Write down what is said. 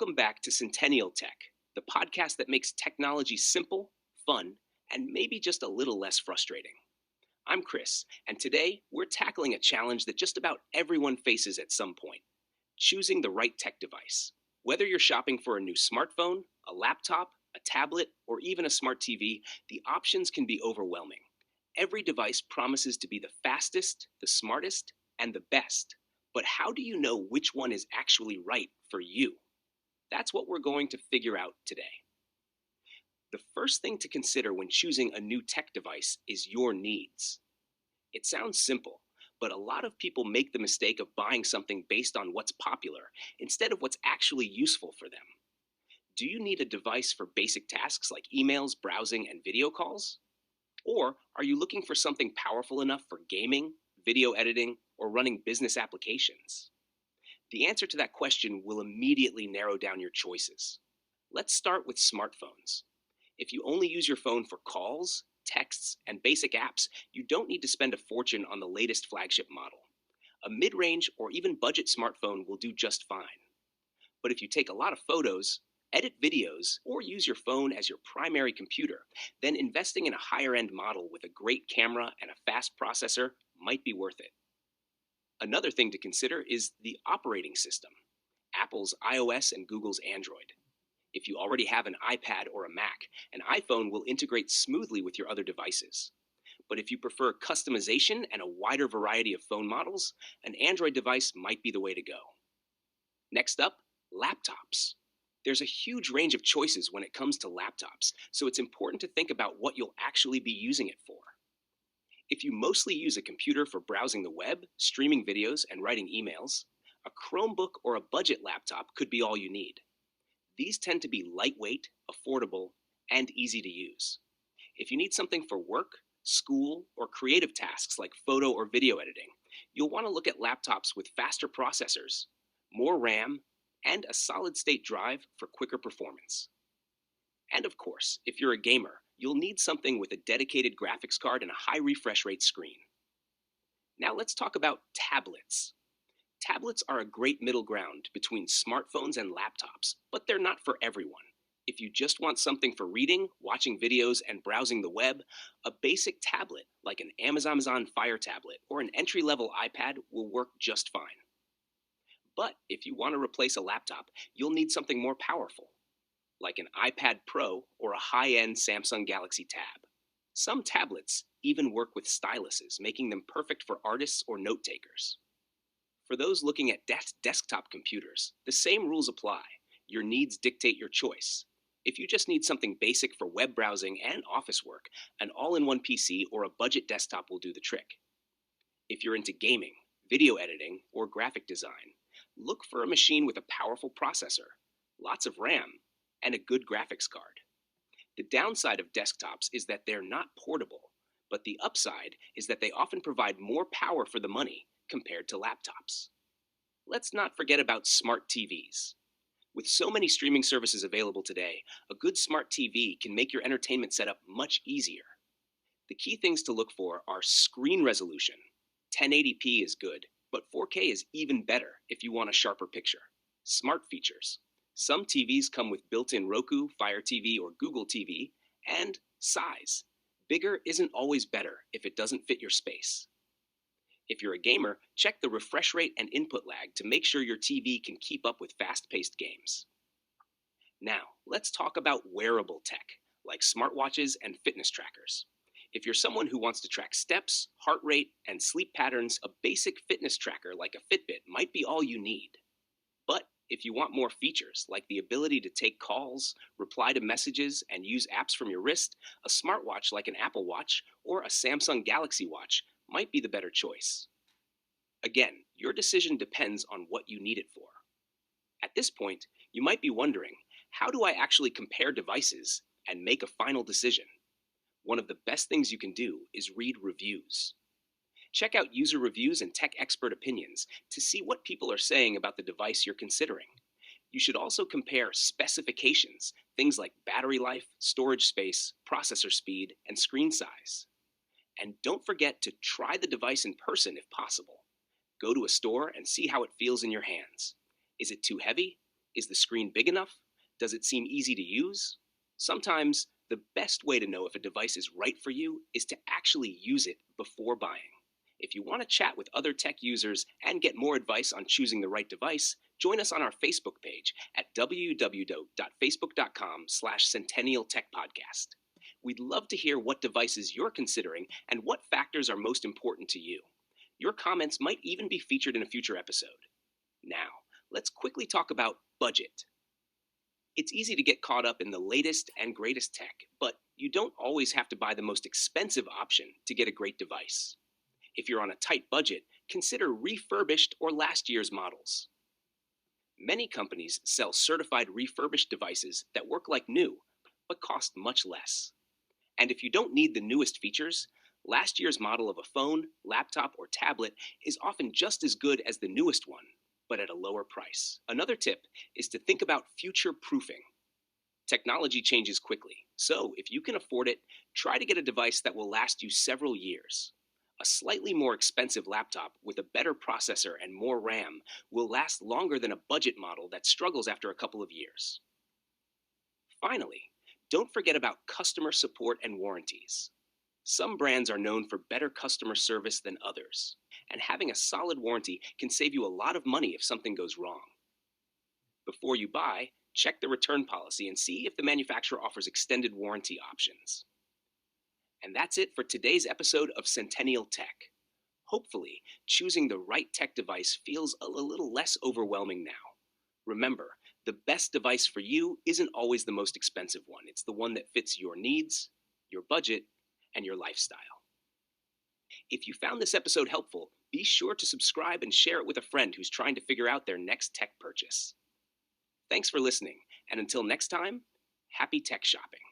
Welcome back to Centennial Tech, the podcast that makes technology simple, fun, and maybe just a little less frustrating. I'm Chris, and today we're tackling a challenge that just about everyone faces at some point: choosing the right tech device. Whether you're shopping for a new smartphone, a laptop, a tablet, or even a smart TV, the options can be overwhelming. Every device promises to be the fastest, the smartest, and the best. But how do you know which one is actually right for you? That's what we're going to figure out today. The first thing to consider when choosing a new tech device is your needs. It sounds simple, but a lot of people make the mistake of buying something based on what's popular instead of what's actually useful for them. Do you need a device for basic tasks like emails, browsing, and video calls? Or are you looking for something powerful enough for gaming, video editing, or running business applications? The answer to that question will immediately narrow down your choices. Let's start with smartphones. If you only use your phone for calls, texts, and basic apps, you don't need to spend a fortune on the latest flagship model. A mid range or even budget smartphone will do just fine. But if you take a lot of photos, edit videos, or use your phone as your primary computer, then investing in a higher end model with a great camera and a fast processor might be worth it. Another thing to consider is the operating system: Apple's iOS and Google's Android. If you already have an iPad or a Mac, an iPhone will integrate smoothly with your other devices. But if you prefer customization and a wider variety of phone models, an Android device might be the way to go. Next up, laptops. There's a huge range of choices when it comes to laptops, so it's important to think about what you'll actually be using it for. If you mostly use a computer for browsing the web, streaming videos, and writing emails, a Chromebook or a budget laptop could be all you need. These tend to be lightweight, affordable, and easy to use. If you need something for work, school, or creative tasks like photo or video editing, you'll want to look at laptops with faster processors, more RAM, and a solid state drive for quicker performance. And of course, if you're a gamer, you'll need something with a dedicated graphics card and a high refresh rate screen. Now let's talk about tablets. Tablets are a great middle ground between smartphones and laptops, but they're not for everyone. If you just want something for reading, watching videos, and browsing the web, a basic tablet like an Amazon Fire tablet or an entry-level iPad will work just fine. But if you want to replace a laptop, you'll need something more powerful, like an iPad Pro or a high-end Samsung Galaxy Tab. Some tablets even work with styluses, making them perfect for artists or note takers. For those looking at desktop computers, the same rules apply. Your needs dictate your choice. If you just need something basic for web browsing and office work, an all-in-one PC or a budget desktop will do the trick. If you're into gaming, video editing, or graphic design, look for a machine with a powerful processor, lots of RAM, and a good graphics card. The downside of desktops is that they're not portable, but the upside is that they often provide more power for the money compared to laptops. Let's not forget about smart TVs. With so many streaming services available today, a good smart TV can make your entertainment setup much easier. The key things to look for are screen resolution. 1080p is good, but 4K is even better if you want a sharper picture. Smart features. Some TVs come with built-in Roku, Fire TV, or Google TV, and size. Bigger isn't always better if it doesn't fit your space. If you're a gamer, check the refresh rate and input lag to make sure your TV can keep up with fast-paced games. Now, let's talk about wearable tech, like smartwatches and fitness trackers. If you're someone who wants to track steps, heart rate, and sleep patterns, a basic fitness tracker like a Fitbit might be all you need. But if you want more features, like the ability to take calls, reply to messages, and use apps from your wrist, a smartwatch like an Apple Watch or a Samsung Galaxy Watch might be the better choice. Again, your decision depends on what you need it for. At this point, you might be wondering, how do I actually compare devices and make a final decision? One of the best things you can do is read reviews. Check out user reviews and tech expert opinions to see what people are saying about the device you're considering. You should also compare specifications, things like battery life, storage space, processor speed, and screen size. And don't forget to try the device in person if possible. Go to a store and see how it feels in your hands. Is it too heavy? Is the screen big enough? Does it seem easy to use? Sometimes the best way to know if a device is right for you is to actually use it before buying. If you want to chat with other tech users and get more advice on choosing the right device, join us on our Facebook page at www.facebook.com/Centennial Tech Podcast. We'd love to hear what devices you're considering and what factors are most important to you. Your comments might even be featured in a future episode. Now, let's quickly talk about budget. It's easy to get caught up in the latest and greatest tech, but you don't always have to buy the most expensive option to get a great device. If you're on a tight budget, consider refurbished or last year's models. Many companies sell certified refurbished devices that work like new, but cost much less. And if you don't need the newest features, last year's model of a phone, laptop, or tablet is often just as good as the newest one, but at a lower price. Another tip is to think about future proofing. Technology changes quickly, so if you can afford it, try to get a device that will last you several years. A slightly more expensive laptop with a better processor and more RAM will last longer than a budget model that struggles after a couple of years. Finally, don't forget about customer support and warranties. Some brands are known for better customer service than others, and having a solid warranty can save you a lot of money if something goes wrong. Before you buy, check the return policy and see if the manufacturer offers extended warranty options. And that's it for today's episode of Centennial Tech. Hopefully, choosing the right tech device feels a little less overwhelming now. Remember, the best device for you isn't always the most expensive one. It's the one that fits your needs, your budget, and your lifestyle. If you found this episode helpful, be sure to subscribe and share it with a friend who's trying to figure out their next tech purchase. Thanks for listening, and until next time, happy tech shopping.